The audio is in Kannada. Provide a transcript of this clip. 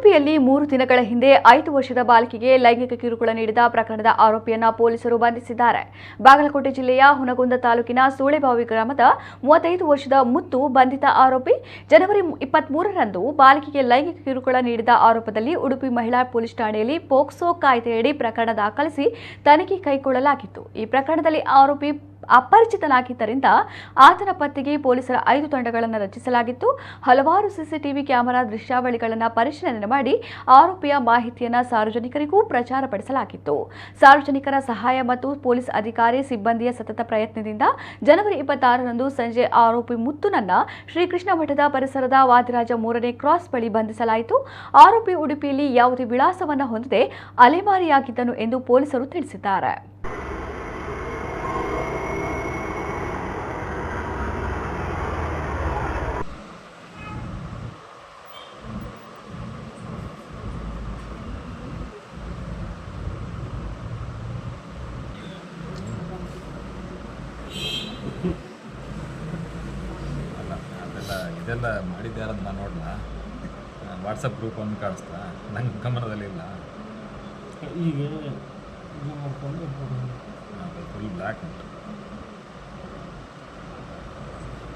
ಉಡುಪಿಯಲ್ಲಿ 3 ದಿನಗಳ ಹಿಂದೆ 5 ವರ್ಷದ ಬಾಲಕಿಗೆ ಲೈಂಗಿಕ ಕಿರುಕುಳ ನೀಡಿದ ಪ್ರಕರಣದ ಆರೋಪಿಯನ್ನ ಪೊಲೀಸರು ಬಂಧಿಸಿದ್ದಾರೆ. ಬಾಗಲಕೋಟೆ ಜಿಲ್ಲೆಯ ಹುನಗುಂದ ತಾಲೂಕಿನ ಸೂಳೆಬಾವಿ ಗ್ರಾಮದ 35 ವರ್ಷದ ಮುತ್ತು ಬಂಧಿತ ಆರೋಪಿ. ಜನವರಿ 23ರಂದು ಬಾಲಕಿಗೆ ಲೈಂಗಿಕ ಕಿರುಕುಳ ನೀಡಿದ ಆರೋಪದಲ್ಲಿ ಉಡುಪಿ ಮಹಿಳಾ ಪೊಲೀಸ್ ಠಾಣೆಯಲ್ಲಿ ಪೋಕ್ಸೋ ಕಾಯ್ದೆಯಡಿ ಪ್ರಕರಣ ದಾಖಲಿಸಿ ತನಿಖೆ ಕೈಗೊಳ್ಳಲಾಗಿತ್ತು. ಈ ಪ್ರಕರಣದಲ್ಲಿ ಆರೋಪಿ ಅಪರಿಚಿತನಾಗಿದ್ದರಿಂದ ಆತನ ಪತ್ತೆಗೆ ಪೊಲೀಸರ 5 ತಂಡಗಳನ್ನು ರಚಿಸಲಾಗಿತ್ತು. ಹಲವಾರು ಸಿಸಿಟಿವಿ ಕ್ಯಾಮೆರಾ ದೃಶ್ಯಾವಳಿಗಳನ್ನು ಪರಿಶೀಲನೆ ಮಾಡಿ ಆರೋಪಿಯ ಮಾಹಿತಿಯನ್ನು ಸಾರ್ವಜನಿಕರಿಗೂ ಪ್ರಚಾರಪಡಿಸಲಾಗಿತ್ತು. ಸಾರ್ವಜನಿಕರ ಸಹಾಯ ಮತ್ತು ಪೊಲೀಸ್ ಅಧಿಕಾರಿ ಸಿಬ್ಬಂದಿಯ ಸತತ ಪ್ರಯತ್ನದಿಂದ ಜನವರಿ 26ರಂದು ಸಂಜೆ ಆರೋಪಿ ಮುತ್ತುನನ್ನ ಶ್ರೀಕೃಷ್ಣ ಮಠದ ಪರಿಸರದ ವಾದಿರಾಜ 3ನೇ ಕ್ರಾಸ್ ಬಳಿ ಬಂಧಿಸಲಾಯಿತು. ಆರೋಪಿ ಉಡುಪಿಯಲ್ಲಿ ಯಾವುದೇ ವಿಳಾಸವನ್ನು ಹೊಂದದೆ ಅಲೆಮಾರಿಯಾಗಿದ್ದನು ಎಂದು ಪೊಲೀಸರು ತಿಳಿಸಿದ್ದಾರೆ. ಇದೆಲ್ಲ ಮಾಡಿದ್ಯಾರಂತ ನಾನು ನೋಡಲ್ಲ. ವಾಟ್ಸಪ್ ಗ್ರೂಪ್ ಒಂದು ಕಾಣಿಸ್ತಾ ನಂಗೆ ಗಮನದಲ್ಲಿಲ್ಲ. ಈಗ ಫುಲ್ ಬ್ಲ್ಯಾಕ್ ಉಂಟು.